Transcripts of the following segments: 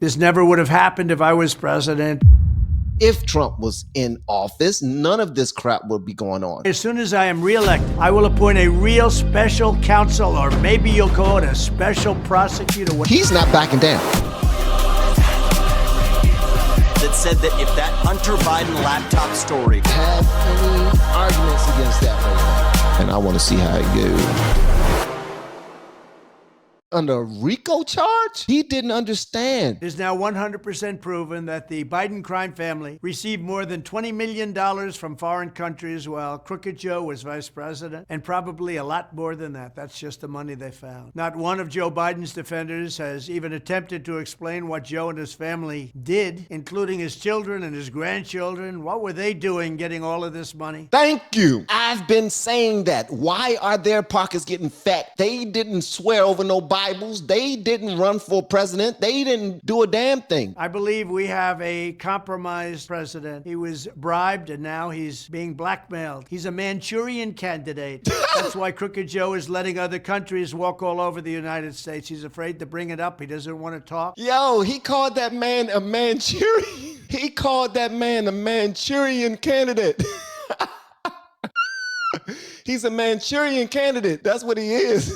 This never would have happened if I was president. If Trump was in office, none of this crap would be going on. As soon as I am reelected, I will appoint a real special counsel, or maybe you'll call it a special prosecutor. He's not backing down. That said that if that Hunter Biden laptop story have any arguments against that right now, and I want to see how it goes. Under a RICO charge? He didn't understand. It is now 100% proven that the Biden crime family received more than $20 million from foreign countries while Crooked Joe was vice president, and probably a lot more than that. That's just the money they found. Not one of Joe Biden's defenders has even attempted to explain what Joe and his family did, including his children and his grandchildren. What were they doing getting all of this money? Thank you. I've been saying that. Why are their pockets getting fat? They didn't swear over no Bibles. They didn't run for president. They didn't do a damn thing. I believe we have a compromised president. He was bribed and now he's being blackmailed. He's a Manchurian candidate. That's why Crooked Joe is letting other countries walk all over the United States. He's afraid to bring it up. He doesn't want to talk. Yo, he called that man a Manchurian. He called that man a Manchurian candidate. He's a Manchurian candidate. That's what he is.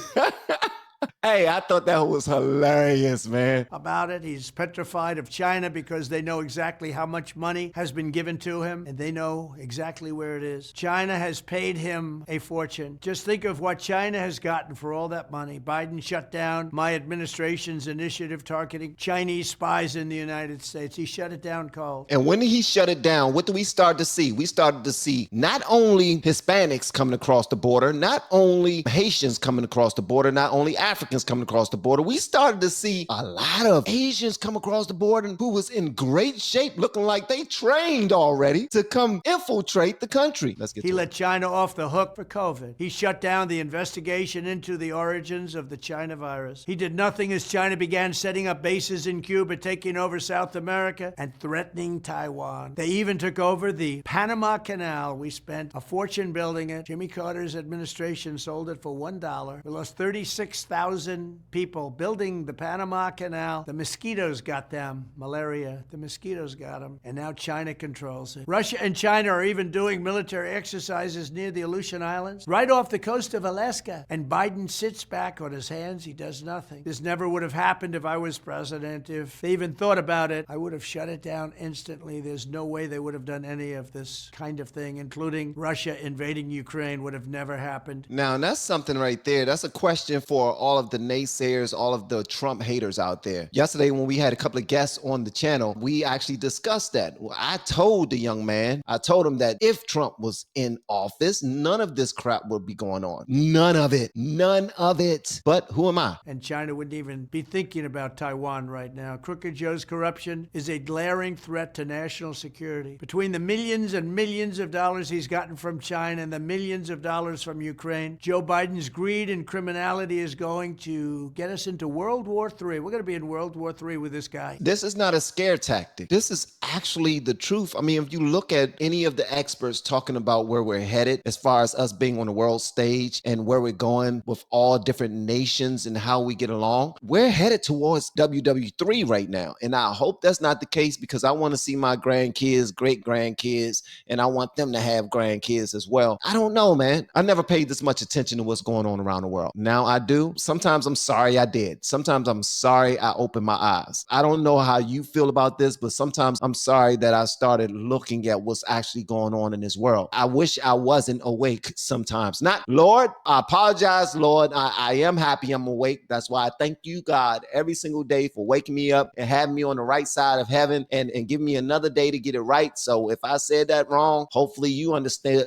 Hey, I thought that was hilarious, man. About it, he's petrified of China because they know exactly how much money has been given to him, and they know exactly where it is. China has paid him a fortune. Just think of what China has gotten for all that money. Biden shut down my administration's initiative targeting Chinese spies in the United States. He shut it down cold. And when he shut it down, what do we start to see? We started to see not only Hispanics coming across the border, not only Haitians coming across the border, not only Africans coming across the border. We started to see a lot of Asians come across the border who was in great shape, looking like they trained already to come infiltrate the country. Let's get to it. He let China off the hook for COVID. He shut down the investigation into the origins of the China virus. He did nothing as China began setting up bases in Cuba, taking over South America, and threatening Taiwan. They even took over the Panama Canal. We spent a fortune building it. Jimmy Carter's administration sold it for $1. We lost 36,000 people building the Panama Canal. The mosquitoes got them. Malaria. The mosquitoes got them. And now China controls it. Russia and China are even doing military exercises near the Aleutian Islands, right off the coast of Alaska. And Biden sits back on his hands. He does nothing. This never would have happened if I was president. If they even thought about it, I would have shut it down instantly. There's no way they would have done any of this kind of thing, including Russia invading Ukraine. Would have never happened. Now, that's something right there. That's a question for all of the naysayers, all of the Trump haters out there. Yesterday, when we had a couple of guests on the channel, we actually discussed that. Well, I told the young man, I told him that if Trump was in office, none of this crap would be going on. None of it. None of it. But who am I? And China wouldn't even be thinking about Taiwan right now. Crooked Joe's corruption is a glaring threat to national security. Between the millions and millions of dollars he's gotten from China and the millions of dollars from Ukraine, Joe Biden's greed and criminality is going to get us into World War III. We're going to be in World War III with this guy. This is not a scare tactic. This is actually the truth. I mean, if you look at any of the experts talking about where we're headed, as far as us being on the world stage and where we're going with all different nations and how we get along, we're headed towards WW3 right now. And I hope that's not the case, because I want to see my grandkids, great grandkids, and I want them to have grandkids as well. I don't know, man. I never paid this much attention to what's going on around the world. Now I do. Sometimes I'm sorry I did. Sometimes I'm sorry I opened my eyes. I don't know how you feel about this, but sometimes I'm sorry that I started looking at what's actually going on in this world. I wish I wasn't awake sometimes. Not, Lord, I apologize, Lord. I am happy I'm awake. That's why I thank you, God, every single day for waking me up and having me on the right side of heaven and giving me another day to get it right. So if I said that wrong, hopefully you understood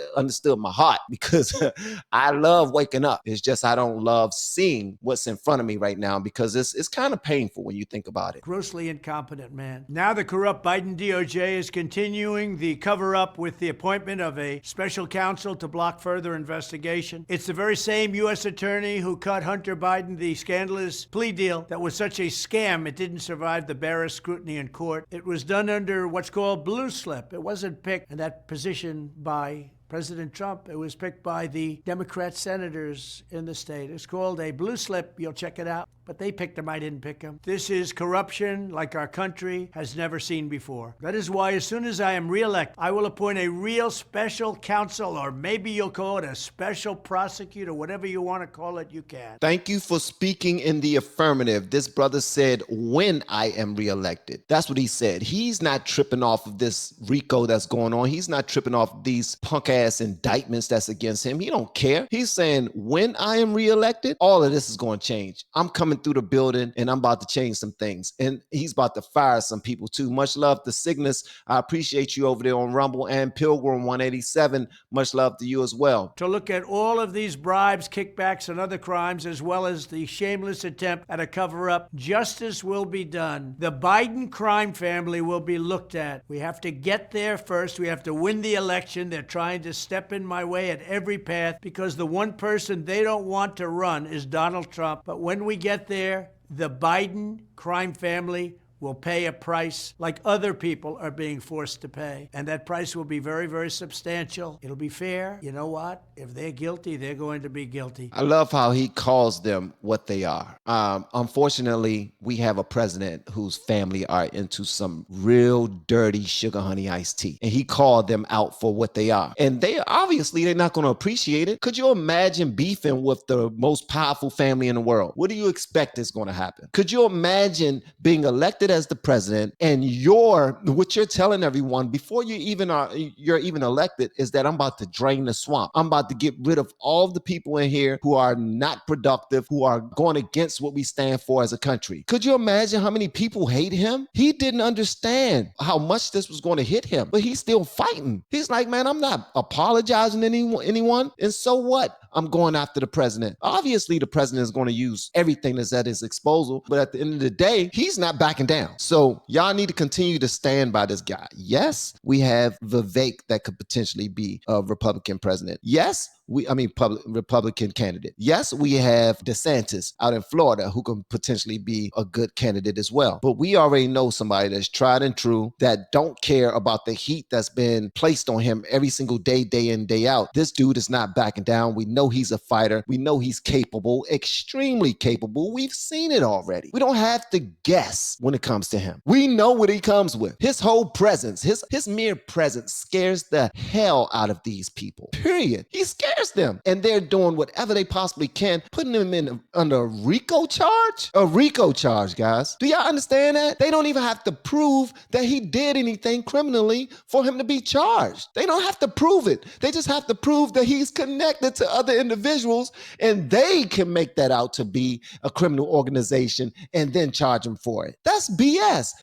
my heart, because I love waking up. It's just I don't love seeing what's in front of me right now, because it's kind of painful when you think about it. Grossly incompetent man. Now the corrupt Biden DOJ is continuing the cover-up with the appointment of a special counsel to block further investigation. It's the very same U.S. attorney who cut Hunter Biden the scandalous plea deal that was such a scam it didn't survive the barest scrutiny in court. It was done under what's called blue slip. It wasn't picked in that position by President Trump. It was picked by the Democrat senators in the state. It's called a blue slip. You'll check it out. But they picked him, I didn't pick him. This is corruption like our country has never seen before. That is why as soon as I am reelected, I will appoint a real special counsel, or maybe you'll call it a special prosecutor, whatever you want to call it, you can. Thank you for speaking in the affirmative. This brother said, when I am reelected. That's what he said. He's not tripping off of this RICO that's going on. He's not tripping off these punk ass indictments that's against him. He don't care. He's saying, when I am reelected, all of this is going to change. I'm coming through the building and I'm about to change some things. And he's about to fire some people too. Much love to Cygnus. I appreciate you over there on Rumble, and Pilgrim 187. Much love to you as well. To look at all of these bribes, kickbacks, and other crimes, as well as the shameless attempt at a cover-up, justice will be done. The Biden crime family will be looked at. We have to get there first. We have to win the election. They're trying to step in my way at every path because the one person they don't want to run is Donald Trump. But when we get there, the Biden crime family will pay a price like other people are being forced to pay. And that price will be very, very substantial. It'll be fair. You know what? If they're guilty, they're going to be guilty. I love how he calls them what they are. Unfortunately, we have a president whose family are into some real dirty sugar honey iced tea. And he called them out for what they are. And they're not going to appreciate it. What you imagine beefing with the most powerful family in the world? What do you expect is going to happen? Could you imagine being elected as the president and what you're telling everyone before you're even elected is that I'm about to drain the swamp. I'm about to get rid of all the people in here who are not productive, who are going against what we stand for as a country. Could you imagine how many people hate him? He didn't understand how much this was going to hit him, but he's still fighting. He's like, man, I'm not apologizing to anyone. And so what? I'm going after the president. Obviously, the president is going to use everything that's at his disposal, but at the end of the day, he's not backing down. So y'all need to continue to stand by this guy. Yes, we have Vivek that could potentially be a Republican president. Yes, Republican candidate. Yes, we have DeSantis out in Florida who can potentially be a good candidate as well. But we already know somebody that's tried and true, that don't care about the heat that's been placed on him every single day, day in, day out. This dude is not backing down. We know he's a fighter. We know he's capable, extremely capable. We've seen it already. We don't have to guess when it comes to him. We know what he comes with. His whole presence, his mere presence scares the hell out of these people. Period. He scares them, and they're doing whatever they possibly can, putting him under a RICO charge. A RICO charge, guys. Do y'all understand that? They don't even have to prove that he did anything criminally for him to be charged. They don't have to prove it. They just have to prove that he's connected to other individuals, and they can make that out to be a criminal organization and then charge him for it. That's BS.